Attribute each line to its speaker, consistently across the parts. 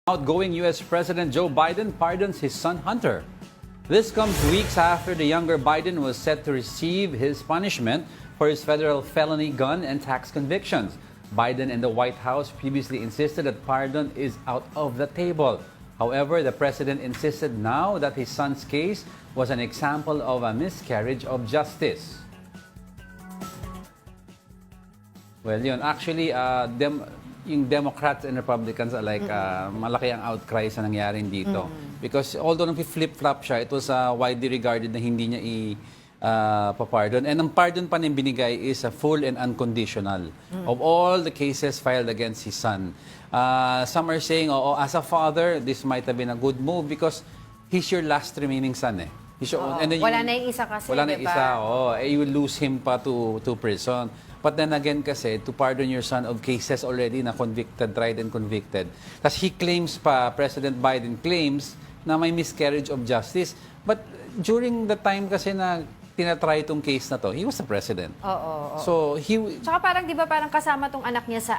Speaker 1: Outgoing U.S. President Joe Biden pardons his son Hunter. This comes weeks after the younger Biden was set to receive his punishment for his federal felony gun and tax convictions. Biden and the White House previously insisted that pardon is out of the table. However, the president insisted now that his son's case was an example of a miscarriage of justice. Well, yun. Actually, yung Democrats and Republicans alike, malaki ang outcry sa nangyari dito. Because although nag-flip-flop siya, it was widely regarded na hindi niya i-pardon. And ang pardon pa niyang binigay is a full and unconditional of all the cases filed against his son. Some are saying, oh, as a father, this might have been a good move because he's your last remaining son. And then
Speaker 2: wala na yung isa kasi,
Speaker 1: wala na
Speaker 2: diba?
Speaker 1: isa. You will lose him pa to prison. But then again kasi, to pardon your son of cases already na convicted, tried and convicted. Tapos he claims pa, President Biden claims na may miscarriage of justice. But during the time kasi na tinatry itong case na to, he was the president.
Speaker 2: Oo.
Speaker 1: So,
Speaker 2: Tsaka parang, di ba, parang kasama tong anak niya sa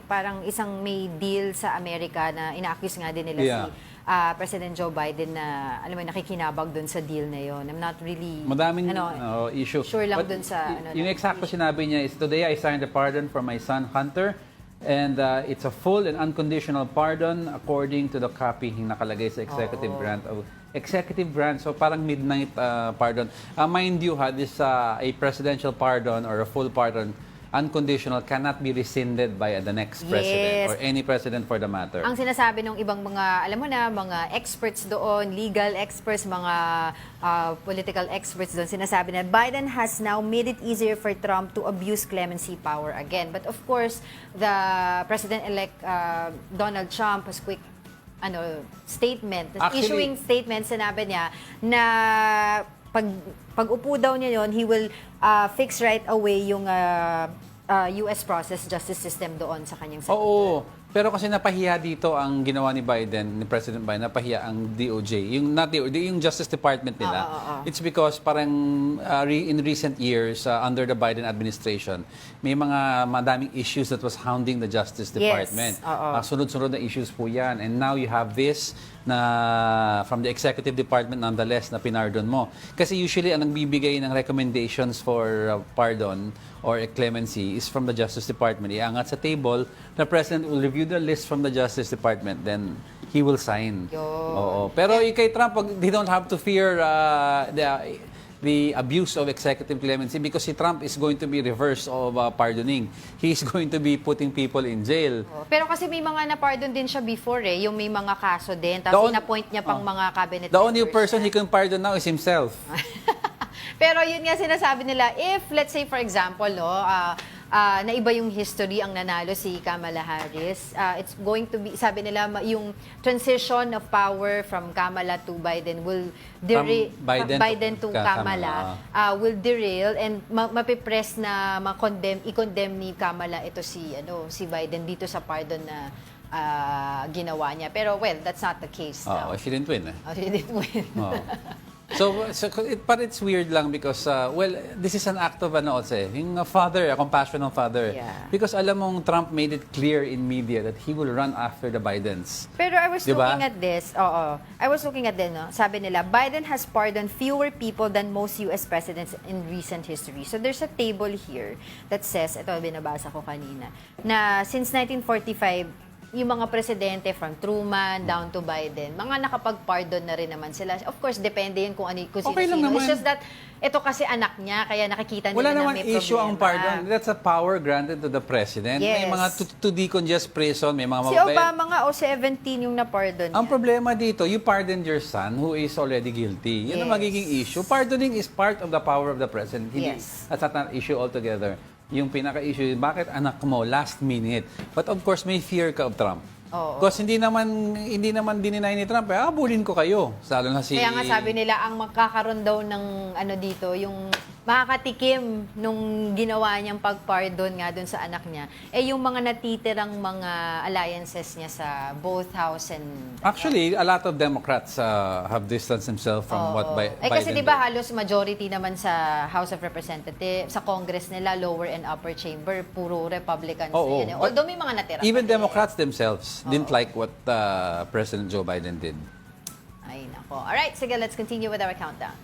Speaker 2: parang isang may deal sa Amerika na ina-accuse nga din nila si President Joe Biden na, alam mo, nakikinabag dun sa deal na yon. I'm not really,
Speaker 1: madaming issue.
Speaker 2: Sure lang
Speaker 1: But
Speaker 2: dun sa,
Speaker 1: yung eksakto sinabi niya is, today I signed a pardon for my son Hunter, and it's a full and unconditional pardon according to the copy yung nakalagay sa executive grant. So parang midnight pardon. Mind you, this a presidential pardon or a full pardon, unconditional, cannot be rescinded by the next president or any president for the matter.
Speaker 2: Ang sinasabi ng ibang mga, alam mo na, mga experts doon, legal experts, mga political experts doon, sinasabi na Biden has now made it easier for Trump to abuse clemency power again. But of course, the President-elect Donald Trump has quick statement, issuing statement, sinabi niya na pag upo daw niya yon, he will fix right away yung US process justice system doon sa kanyang sector.
Speaker 1: Oo. Pero kasi napahiya dito ang ginawa ni Biden, ni President Biden, napahiya ang DOJ. Yung Justice Department nila. It's because parang in recent years, under the Biden administration, may madaming issues that was hounding the Justice Department. Sunod-sunod na issues po yan. And now you have this na from the Executive Department nonetheless na pinardon mo. Kasi usually ang nagbibigay ng recommendations for pardon or clemency is from the Justice Department. Iangat sa table, the President will review the list from the Justice Department, then he will sign. Oo. Pero kay Trump, they don't have to fear the abuse of executive clemency because si Trump is going to be reverse of pardoning. He's going to be putting people in jail.
Speaker 2: Pero kasi may mga na-pardon din siya before yung may mga kaso din. Tapos in-appoint niya pang mga cabinet
Speaker 1: The only person he can pardon now is himself.
Speaker 2: Pero yun nga sinasabi nila, if let's say for example, na iba yung history ang nanalo si Kamala Harris, it's going to be, sabi nila, yung transition of power from Kamala to Biden will derail, Biden to Kamala will derail and mapipress na i-condemn ni Kamala ito si Biden dito sa pardon na ginawa niya. Pero well, that's not the case now.
Speaker 1: She didn't win.
Speaker 2: She didn't win.
Speaker 1: But it's weird lang because, this is an act of yung father, a compassionate father.
Speaker 2: Yeah.
Speaker 1: Because alam mong Trump made it clear in media that he will run after the Bidens.
Speaker 2: Pero I was looking at this, I was looking at this, sabi nila, Biden has pardoned fewer people than most US presidents in recent history. So there's a table here that says, ito binabasa ko kanina, na since 1945, yung mga presidente from Truman down to Biden, mga nakapag-pardon na rin naman sila. Of course, depende yun kung sino-sino. It's just that, ito kasi anak niya, kaya nakikita nila na may problema. Wala naman
Speaker 1: issue ang pardon. That's a power granted to the president.
Speaker 2: Yes.
Speaker 1: May mga to decongest prison, may mga
Speaker 2: si Obama nga, 17 yung na-pardon niya.
Speaker 1: Ang problema dito, you pardoned your son who is already guilty. Yun ang magiging issue. Pardoning is part of the power of the president. That's not an issue altogether. Yung pinaka-issue, bakit anak mo last minute? But of course, may fear ka of Trump. Because hindi naman dininay ni Trump, abulin ko kayo. Lalo na
Speaker 2: Kaya nga sabi nila, ang magkakaroon daw ng dito, yung makakatikim nung ginawa niyang pagpardon nga dun sa anak niya, eh yung mga natitirang mga alliances niya sa both House and...
Speaker 1: Actually, a lot of Democrats have distanced themselves from what Biden
Speaker 2: kasi di ba
Speaker 1: did.
Speaker 2: halos majority naman sa House of Representatives, sa Congress nila, lower and upper chamber, puro Republicans
Speaker 1: Oo,
Speaker 2: yan. Although may mga natira.
Speaker 1: Even
Speaker 2: pa din.
Speaker 1: Democrats themselves didn't like what President Joe Biden did.
Speaker 2: Ay, nako. Alright, sige, let's continue with our countdown.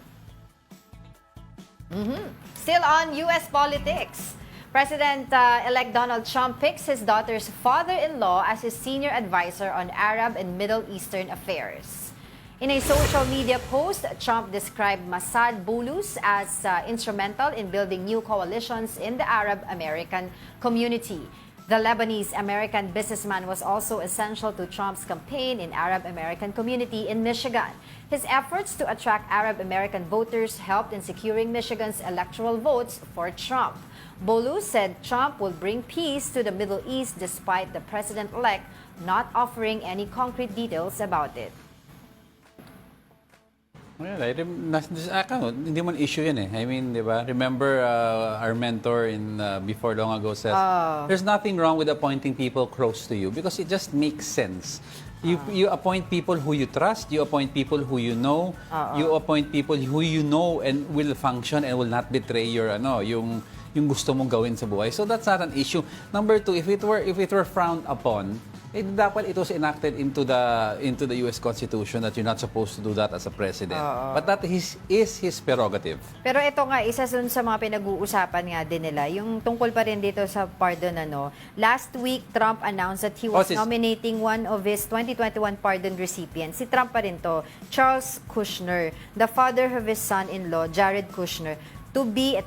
Speaker 2: Still on U.S. politics, President-elect Donald Trump picks his daughter's father-in-law as his senior advisor on Arab and Middle Eastern affairs. In a social media post, Trump described Massad Boulous as instrumental in building new coalitions in the Arab-American community. The Lebanese-American businessman was also essential to Trump's campaign in Arab-American community in Michigan. His efforts to attract Arab-American voters helped in securing Michigan's electoral votes for Trump. Boulous said Trump will bring peace to the Middle East despite the president-elect not offering any concrete details about it.
Speaker 1: Well, hindi man issue yan eh. I mean, di ba? Remember our mentor in before long ago said, there's nothing wrong with appointing people close to you because it just makes sense. You appoint people who you trust, you appoint people who you know, you appoint people who you know and will function and will not betray your yung gusto mong gawin sa buhay. So that's not an issue. Number two, if it were frowned upon, dapat ito is enacted into the US Constitution that you're not supposed to do that as a president. But that is his prerogative.
Speaker 2: Pero ito nga, isa sa mga pinag-uusapan nga din nila, yung tungkol pa rin dito sa pardon, last week, Trump announced that he was nominating one of his 2021 pardon recipients. Si Trump pa rin to, Charles Kushner, the father of his son-in-law, Jared Kushner, to be,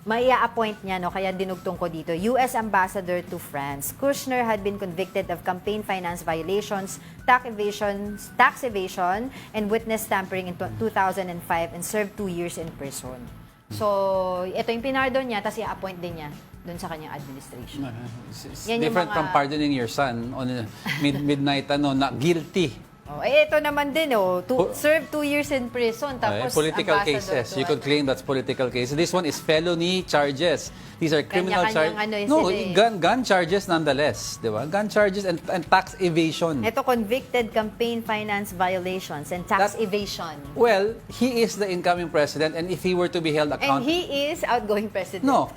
Speaker 2: maia-appoint niya, kaya dinugtong ko dito, U.S. Ambassador to France. Kushner had been convicted of campaign finance violations, tax evasion, and witness tampering in 2005 and served 2 years in prison. So, ito yung pinardon niya, tapos i-appoint din niya dun sa kanyang administration.
Speaker 1: It's different from pardoning your son on midnight, na guilty.
Speaker 2: Ito naman din, serve 2 years in prison, tapos
Speaker 1: political cases. You could claim that's political cases. This one is felony charges. These are criminal charges. Gun charges nonetheless, di ba? Gun charges and tax evasion.
Speaker 2: Ito, convicted campaign finance violations and tax evasion.
Speaker 1: Well, he is the incoming president and if he were to be held accountable...
Speaker 2: And he is outgoing president.
Speaker 1: No.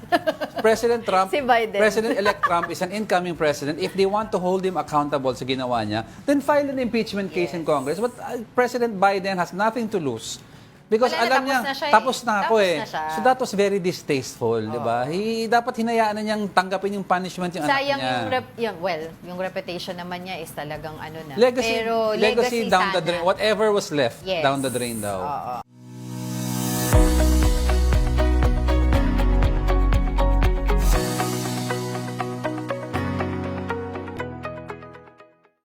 Speaker 1: President Trump,
Speaker 2: Si Biden.
Speaker 1: President-elect Trump is an incoming president. If they want to hold him accountable sa ginawa niya, then file an impeachment case in Congress. But President Biden has nothing to lose. Because alam niya, tapos na ako eh. So that was very distasteful, di ba? Dapat hinayaan na niyang tanggapin yung punishment yung anak niya.
Speaker 2: Sayang yung reputation naman niya is talagang na.
Speaker 1: Legacy,
Speaker 2: Pero
Speaker 1: legacy down the drain.
Speaker 2: sana.
Speaker 1: Whatever was left,
Speaker 2: Yes.
Speaker 1: down the drain daw.
Speaker 2: Oo.